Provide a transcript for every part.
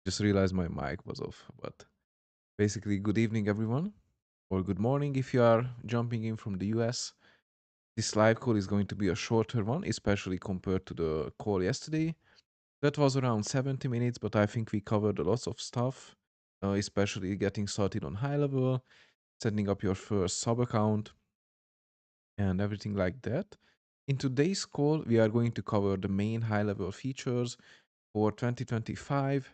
Just realized my mic was off. But basically, good evening, everyone, or good morning if you are jumping in from the US. This live call is going to be a shorter one, especially compared to the call yesterday. That was around 70 minutes, but I think we covered a lot of stuff, especially getting started on high level, setting up your first sub account, and everything like that. In today's call, we are going to cover the main high level features for 2025.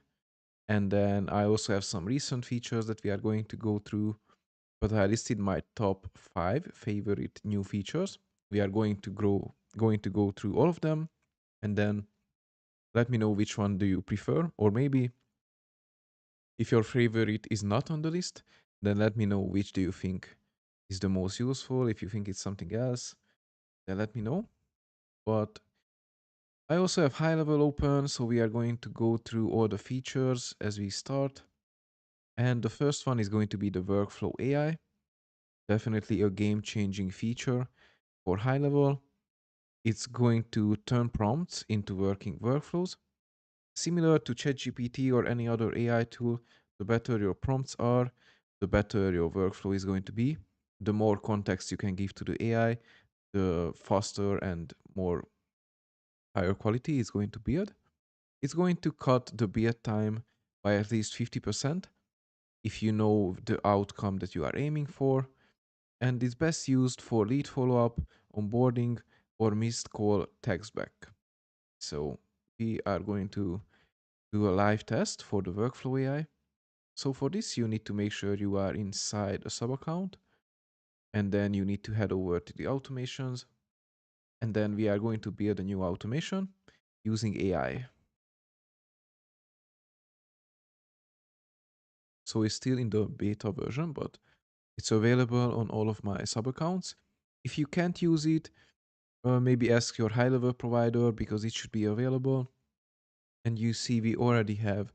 And then I also have some recent features that we are going to go through, but I listed my top 5 favorite new features. We are going to go through all of them, and then let me know which one do you prefer, or maybe if your favorite is not on the list, then let me know which do you think is the most useful. If you think it's something else, then let me know. But I also have high level open, so we are going to go through all the features as we start. And the first one is going to be the workflow AI. Definitely a game changing feature for high level. It's going to turn prompts into working workflows. Similar to ChatGPT or any other AI tool, the better your prompts are, the better your workflow is going to be. The more context you can give to the AI, the faster and more higher quality it's going to build. It's going to cut the build time by at least 50% if you know the outcome that you are aiming for, and is best used for lead follow-up, onboarding, or missed call text back. So we are going to do a live test for the workflow AI. So for this, you need to make sure you are inside a sub account, and then you need to head over to the automations, and then we are going to build a new automation using AI. So it's still in the beta version, but it's available on all of my sub accounts. If you can't use it, maybe ask your high level provider because it should be available. And you see, we already have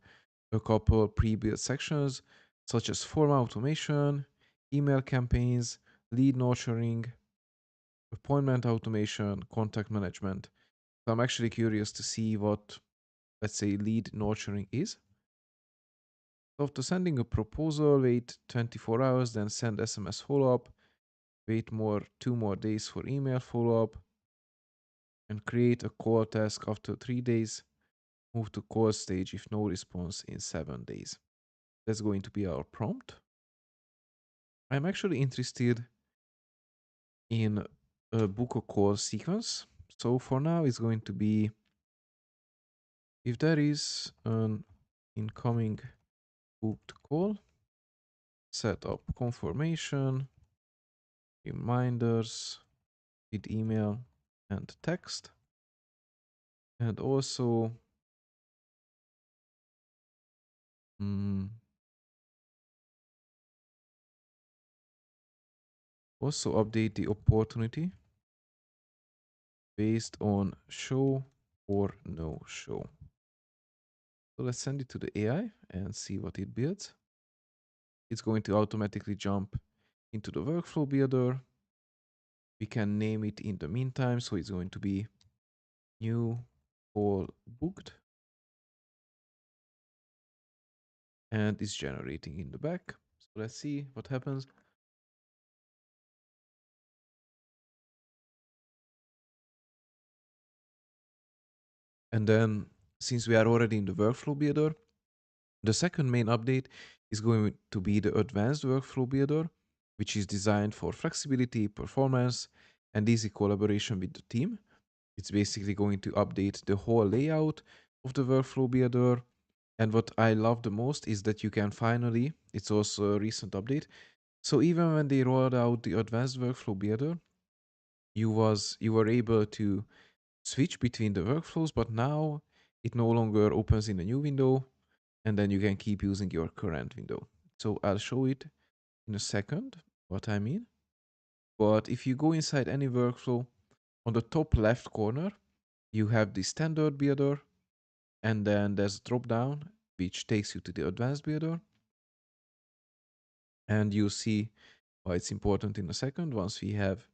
a couple pre-built sections such as form automation, email campaigns, lead nurturing, appointment automation, contact management. So I'm actually curious to see what, let's say, lead nurturing is. So after sending a proposal, wait 24 hours, then send SMS follow-up, wait 2 more days for email follow-up, and create a call task after 3 days. Move to call stage if no response in 7 days. That's going to be our prompt. I'm actually interested in a book a call sequence. So for now, it's going to be if there is an incoming booked call, set up confirmation, reminders with email and text, and also mm, also update the opportunity based on show or no show. So let's send it to the AI and see what it builds. It's going to automatically jump into the workflow builder. We can name it in the meantime. So it's going to be new call booked. And it's generating in the back. So let's see what happens. And then since we are already in the workflow builder, the second main update is going to be the advanced workflow builder, which is designed for flexibility, performance, and easy collaboration with the team. It's basically going to update the whole layout of the workflow builder. And what I love the most is that you can finally, it's also a recent update. So even when they rolled out the advanced workflow builder, you were able to switch between the workflows, but now it no longer opens in a new window, and then you can keep using your current window. So I'll show it in a second what I mean. But if you go inside any workflow, on the top left corner, you have the standard builder, and then there's a drop down which takes you to the advanced builder. And you'll see why it's important in a second once we have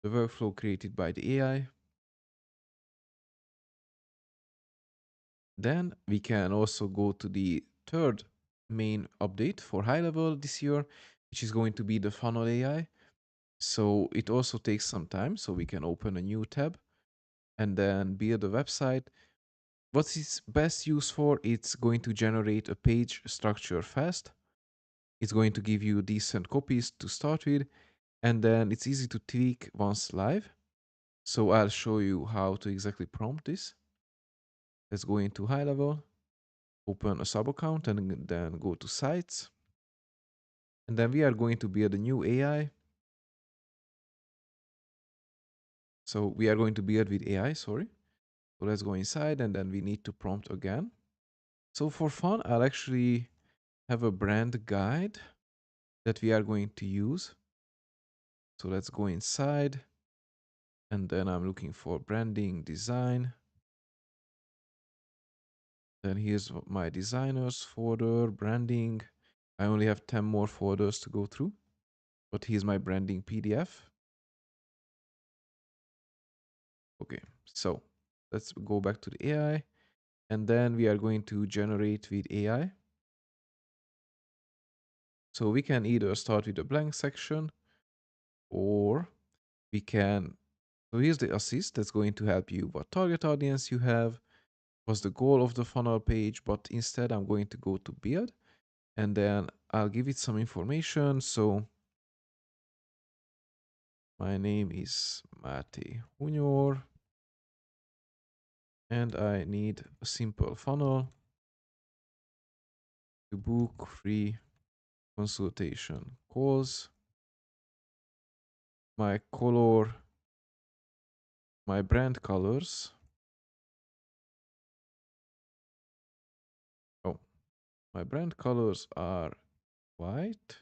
the workflow created by the AI. Then we can also go to the third main update for high level this year, which is going to be the funnel AI. So it also takes some time, so we can open a new tab and then build a website. What it's best used for, it's going to generate a page structure fast. It's going to give you decent copies to start with, and then it's easy to tweak once live. So I'll show you how to exactly prompt this. Let's go into high level, open a sub account, and then go to sites. And then we are going to build a new AI. So we are going to build with AI, sorry. So let's go inside, and then we need to prompt again. So for fun, I'll actually have a brand guide that we are going to use. So let's go inside, and then I'm looking for branding design. Then here's my designers folder, branding. I only have 10 more folders to go through, but here's my branding PDF. Okay, so let's go back to the AI, and then we are going to generate with AI. So we can either start with a blank section, or we can, so here's the assist that's going to help you what target audience you have, what's the goal of the funnel page, but instead I'm going to go to build, and then I'll give it some information. So my name is Mate Hunyor, and I need a simple funnel to book free consultation calls. My color, my brand colors. Oh, my brand colors are white.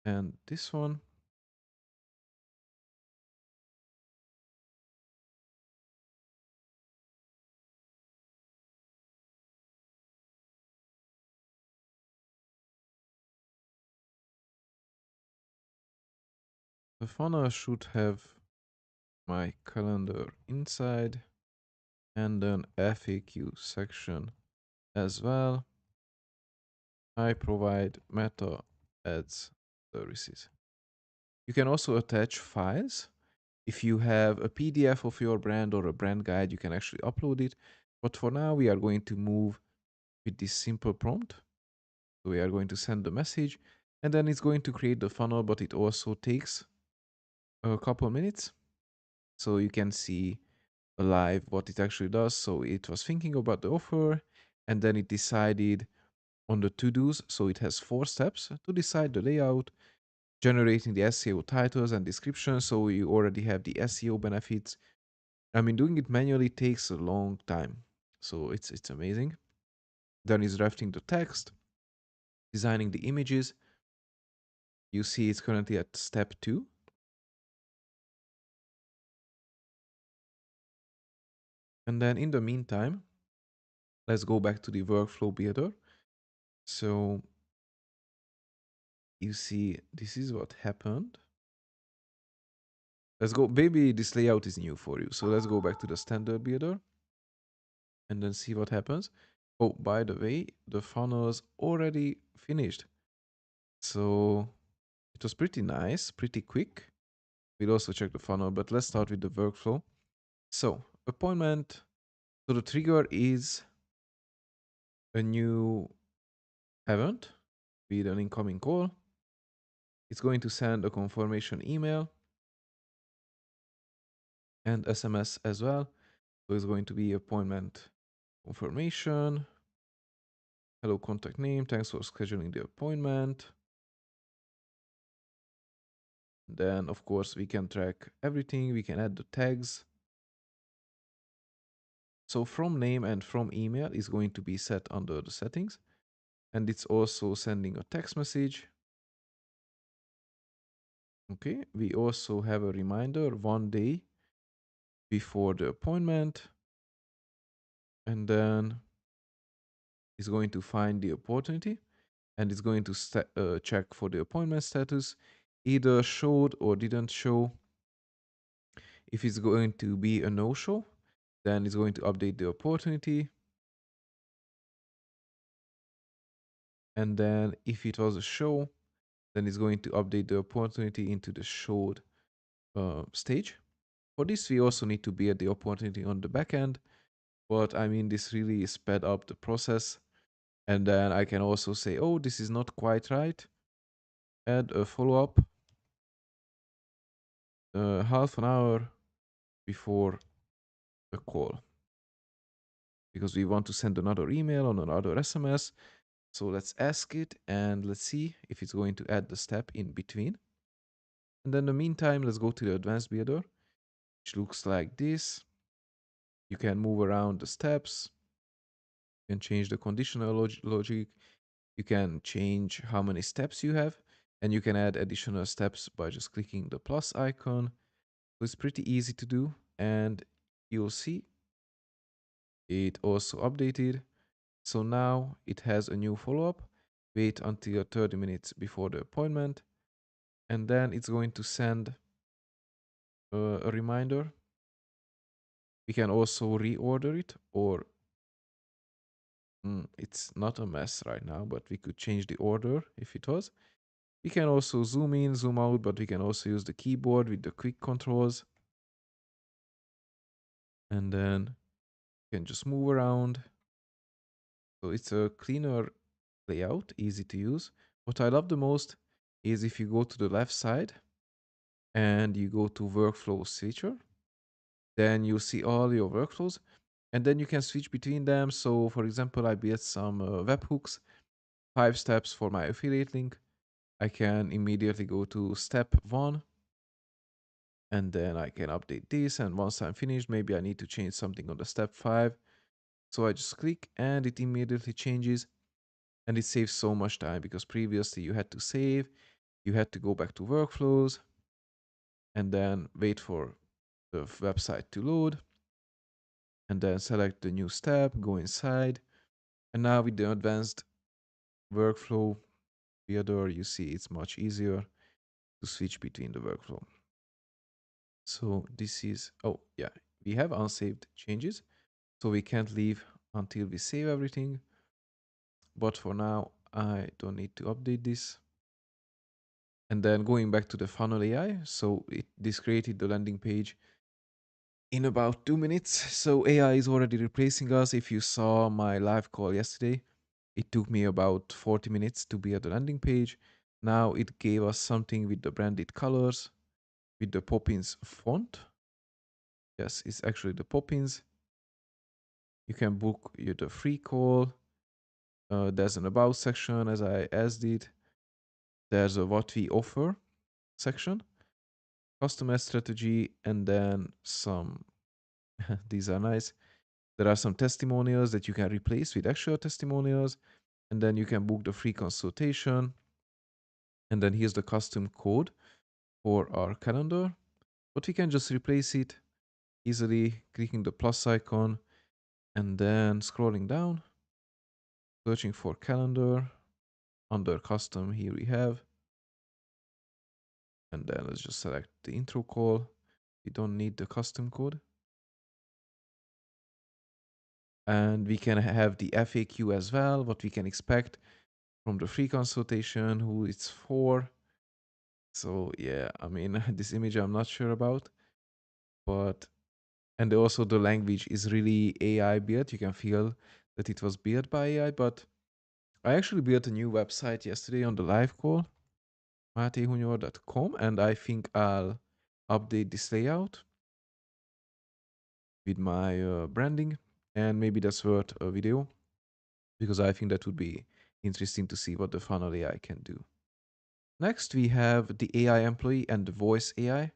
And this one. The funnel should have my calendar inside and an FAQ section as well. I provide meta ads services. You can also attach files. If you have a PDF of your brand or a brand guide, you can actually upload it. But for now, we are going to move with this simple prompt. So we are going to send the message, and then it's going to create the funnel, but it also takes a couple minutes. So you can see live what it actually does. So it was thinking about the offer, and then it decided on the to-dos. So it has 4 steps to decide the layout, generating the SEO titles and descriptions. So you already have the SEO benefits. I mean, doing it manually takes a long time. So it's amazing. Then it's drafting the text, designing the images. You see it's currently at step 2. And then in the meantime, let's go back to the workflow builder. So you see, this is what happened. Let's go. Maybe this layout is new for you. So let's go back to the standard builder and then see what happens. Oh, by the way, the funnel's already finished. So it was pretty nice, pretty quick. We'll also check the funnel, but let's start with the workflow. So appointment. So the trigger is a new event with an incoming call. It's going to send a confirmation email and SMS as well. So it's going to be appointment confirmation. Hello, contact name. Thanks for scheduling the appointment. Then, of course, we can track everything. We can add the tags. So from name and from email is going to be set under the settings. And it's also sending a text message. Okay. We also have a reminder 1 day before the appointment. And then it's going to find the opportunity. And it's going to check for the appointment status. Either showed or didn't show. If it's going to be a no-show, then it's going to update the opportunity. And then if it was a show, then it's going to update the opportunity into the showed stage. For this, we also need to be at the opportunity on the backend. But I mean, this really sped up the process. And then I can also say, oh, this is not quite right. Add a follow-up half an hour before the call, because we want to send another email or another SMS. So let's ask it and let's see if it's going to add the step in between. And then in the meantime, let's go to the advanced builder, which looks like this. You can move around the steps. You can change the conditional logic. You can change how many steps you have. And you can add additional steps by just clicking the plus icon. So it's pretty easy to do. And you'll see it also updated. So now it has a new follow-up. Wait until 30 minutes before the appointment. And then it's going to send a reminder. We can also reorder it, or it's not a mess right now, but we could change the order if it was. We can also zoom in, zoom out, but we can also use the keyboard with the quick controls. And then you can just move around. So it's a cleaner layout, easy to use. What I love the most is if you go to the left side and you go to workflow switcher, then you see all your workflows, and then you can switch between them. So for example, I built some webhooks, 5 steps for my affiliate link. I can immediately go to step 1, and then I can update this. And once I'm finished, maybe I need to change something on the step 5. So I just click and it immediately changes, and it saves so much time, because previously you had to save, you had to go back to workflows and then wait for the website to load, and then select the new step, go inside. And now with the advanced workflow builder, you see it's much easier to switch between the workflow. So this is, oh yeah, we have unsaved changes, so we can't leave until we save everything. But for now, I don't need to update this. And then going back to the funnel AI, so this created the landing page in about 2 minutes. So AI is already replacing us. If you saw my live call yesterday, it took me about 40 minutes to be at the landing page. Now it gave us something with the branded colors, with the Poppins font. Yes, it's actually the Poppins. You can book the free call. There's an about section, as I asked it. There's a what we offer section, customer strategy, and then some, these are nice. There are some testimonials that you can replace with actual testimonials, and then you can book the free consultation. And then here's the custom code for our calendar, but we can just replace it easily clicking the plus icon and then scrolling down, searching for calendar. Under custom, here we have, and then let's just select the intro call. We don't need the custom code. And we can have the FAQ as well, what we can expect from the free consultation, who it's for. So yeah, I mean, this image I'm not sure about, but, and also the language is really AI built. You can feel that it was built by AI, but I actually built a new website yesterday on the live call, matehunyor.com, and I think I'll update this layout with my branding, and maybe that's worth a video, because I think that would be interesting to see what the funnel AI can do. Next, we have the AI employee and the voice AI.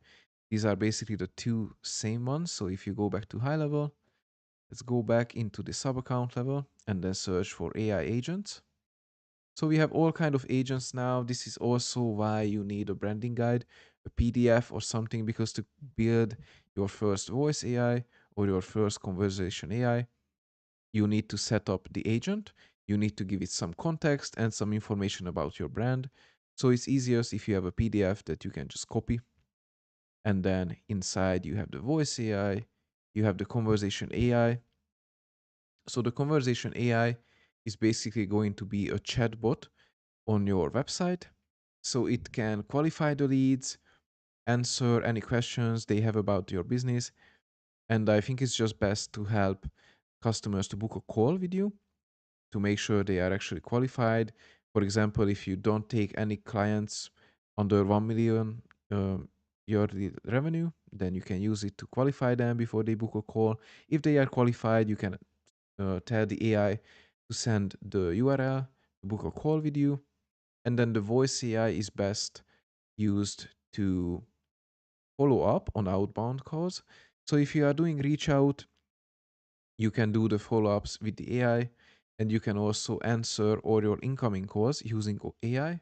These are basically the two same ones. So if you go back to high level, let's go back into the sub account level and then search for AI agents. So we have all kind of agents now. This is also why you need a branding guide, a PDF or something, because to build your first voice AI or your first conversation AI, you need to set up the agent. You need to give it some context and some information about your brand. So it's easiest if you have a PDF that you can just copy And then inside you have the voice AI, you have the conversation AI. So the conversation AI is basically going to be a chatbot on your website. So it can qualify the leads, answer any questions they have about your business. And I think it's just best to help customers to book a call with you to make sure they are actually qualified. For example, if you don't take any clients under 1 million yearly revenue, then you can use it to qualify them before they book a call. If they are qualified, you can tell the AI to send the URL to book a call with you. And then the voice AI is best used to follow up on outbound calls. So if you are doing reach out, you can do the follow ups with the AI, and you can also answer all your incoming calls using AI.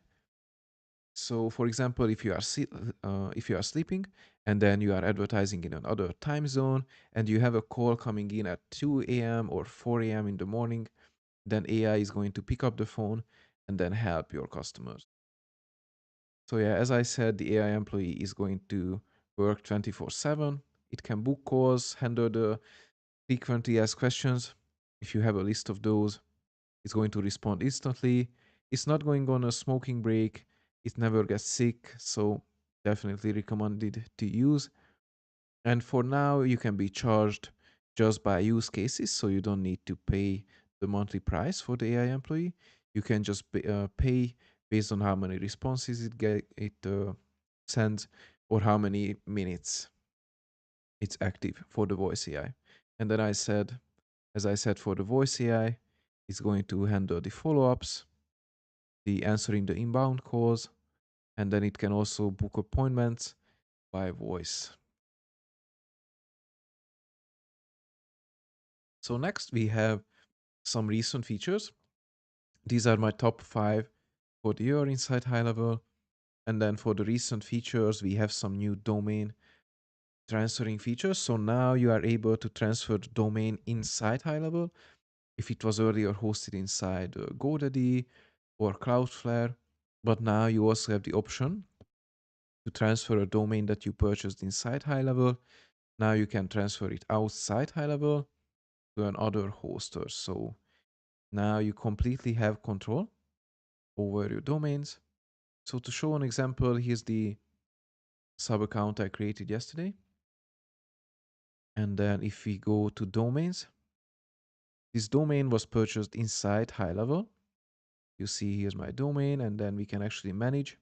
So, for example, if you are sleeping and then you are advertising in another time zone and you have a call coming in at 2 a.m. or 4 a.m. in the morning, then AI is going to pick up the phone and then help your customers. So yeah, as I said, the AI employee is going to work 24/7. It can book calls, handle the frequently asked questions. If you have a list of those, it's going to respond instantly. It's not going on a smoking break. It never gets sick, so definitely recommended to use. And for now, you can be charged just by use cases, so you don't need to pay the monthly price for the AI employee. You can just pay based on how many responses it sends or how many minutes it's active for the voice AI. And then as I said, for the voice AI, it's going to handle the follow-ups, the answering the inbound calls, and then it can also book appointments by voice. So next we have some recent features. These are my top 5 for the year inside high level. And then for the recent features, we have some new domain transferring features. So now you are able to transfer the domain inside high level. If it was earlier hosted inside GoDaddy or Cloudflare, but now you also have the option to transfer a domain that you purchased inside high level. Now you can transfer it outside high level to another hoster. So now you completely have control over your domains. So to show an example, here's the sub account I created yesterday. And then if we go to domains, this domain was purchased inside high level. You see here's my domain, and then we can actually manage.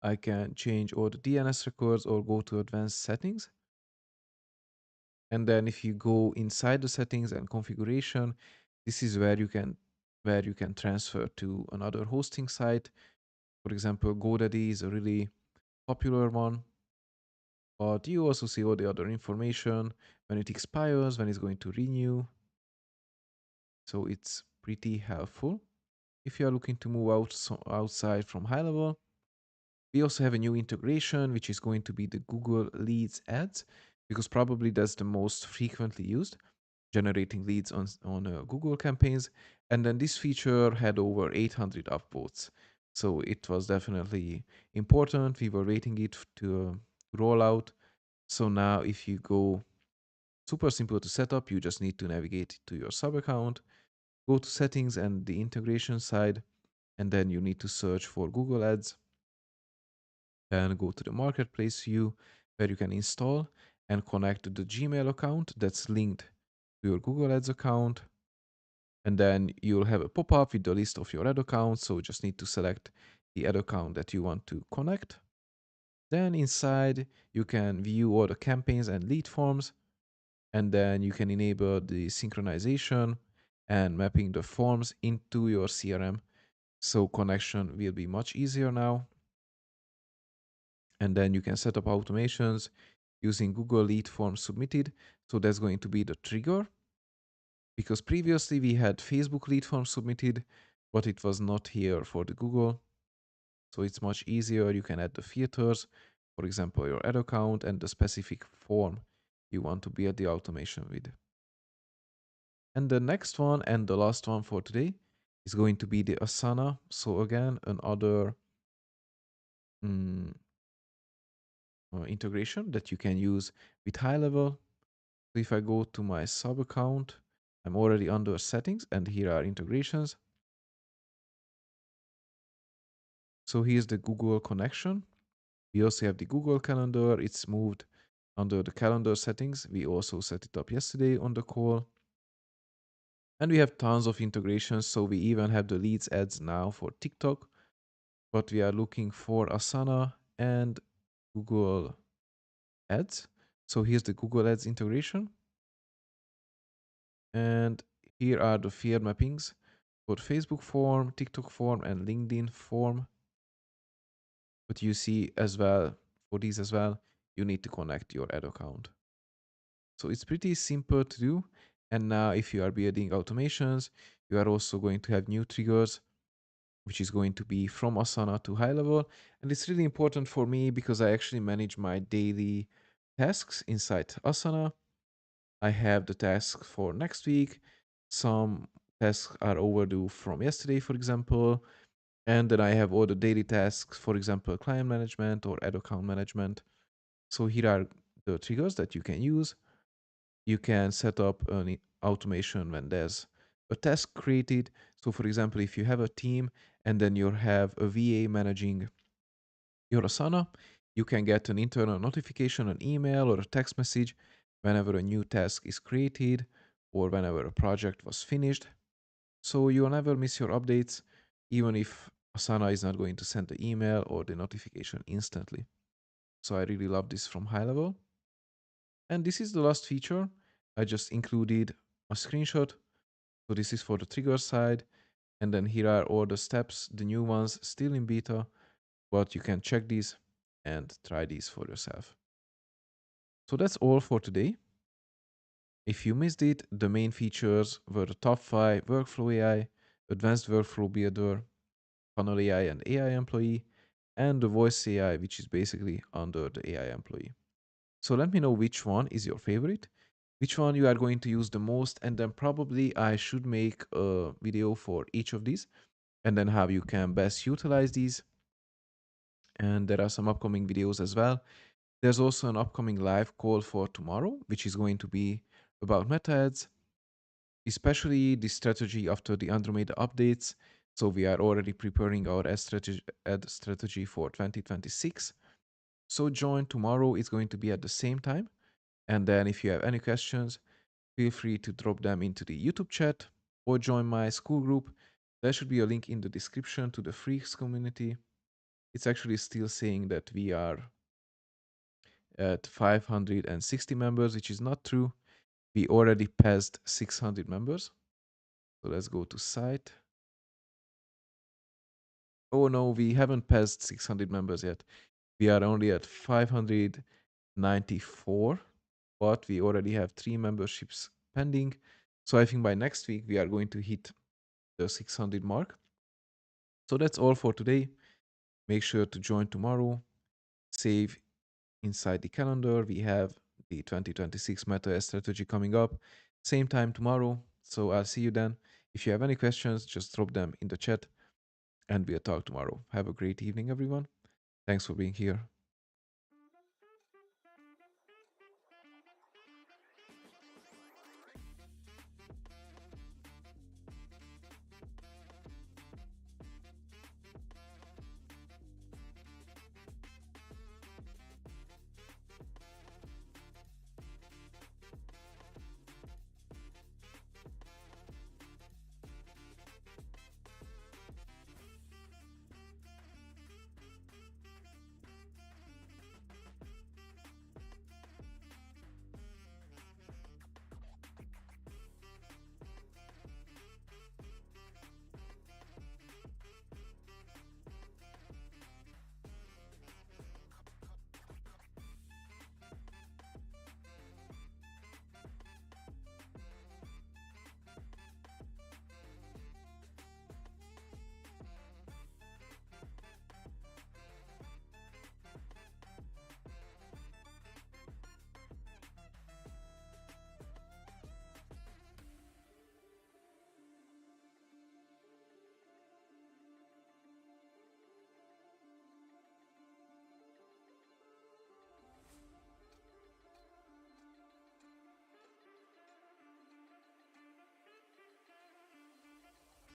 I can change all the DNS records or go to advanced settings. And then if you go inside the settings and configuration, this is where you can transfer to another hosting site. For example, GoDaddy is a really popular one, but you also see all the other information when it expires, when it's going to renew. So it's pretty helpful if you are looking to move outside from high level. We also have a new integration, which is going to be the Google Leads ads, because probably that's the most frequently used, generating leads on Google campaigns. And then this feature had over 800 upvotes. So it was definitely important. We were waiting it to roll out. So now if you go, super simple to set up, you just need to navigate to your sub account, go to settings and the integration side, and then you need to search for Google Ads and go to the marketplace view where you can install and connect to the Gmail account that's linked to your Google Ads account. And then you'll have a pop-up with the list of your ad accounts. So you just need to select the ad account that you want to connect. Then inside, you can view all the campaigns and lead forms. And then you can enable the synchronization and mapping the forms into your CRM. So connection will be much easier now. And then you can set up automations using Google Lead Form Submitted. So that's going to be the trigger, because previously we had Facebook Lead Form Submitted, but it was not here for the Google. So it's much easier. You can add the filters, for example, your ad account and the specific form you want to build the automation with. And the next one and the last one for today is going to be the Asana. So again, another integration that you can use with high level. So if I go to my sub account, I'm already under settings and here are integrations. So here's the Google connection. We also have the Google Calendar. It's moved under the calendar settings. We also set it up yesterday on the call. And we have tons of integrations. So we even have the leads ads now for TikTok, but we are looking for Asana and Google Ads. So here's the Google Ads integration. And here are the field mappings for Facebook form, TikTok form, and LinkedIn form. But you see as well, for these as well, you need to connect your ad account. So it's pretty simple to do. And now if you are building automations, you are also going to have new triggers, which is going to be from Asana to high level. And it's really important for me because I actually manage my daily tasks inside Asana. I have the task for next week. Some tasks are overdue from yesterday, for example. And then I have all the daily tasks, for example, client management or ad account management. So here are the triggers that you can use. You can set up an automation when there's a task created. So for example, if you have a team and then you have a VA managing your Asana, you can get an internal notification, an email or a text message whenever a new task is created or whenever a project was finished. So you'll never miss your updates, even if Asana is not going to send the email or the notification instantly. So I really love this from high level. And this is the last feature. I just included a screenshot. So this is for the trigger side. And then here are all the steps, the new ones still in beta, but you can check these and try these for yourself. So that's all for today. If you missed it, the main features were the top 5 workflow AI, advanced workflow builder, funnel AI and AI employee, and the voice AI, which is basically under the AI employee. So let me know which one is your favorite, which one you are going to use the most, and then probably I should make a video for each of these and then how you can best utilize these. And there are some upcoming videos as well. There's also an upcoming live call for tomorrow, which is going to be about meta ads, especially the strategy after the Andromeda updates. So we are already preparing our ad strategy for 2026. So join tomorrow. It's going to be at the same time. And then if you have any questions, feel free to drop them into the YouTube chat or join my school group. There should be a link in the description to the Freaks community. It's actually still saying that we are at 560 members, which is not true. We already passed 600 members. So let's go to site. Oh no, we haven't passed 600 members yet. We are only at 594, but we already have 3 memberships pending. So I think by next week we are going to hit the 600 mark. So that's all for today. Make sure to join tomorrow. Save inside the calendar. We have the 2026 Meta strategy coming up. Same time tomorrow. So I'll see you then. If you have any questions, just drop them in the chat and we'll talk tomorrow. Have a great evening, everyone. Thanks for being here.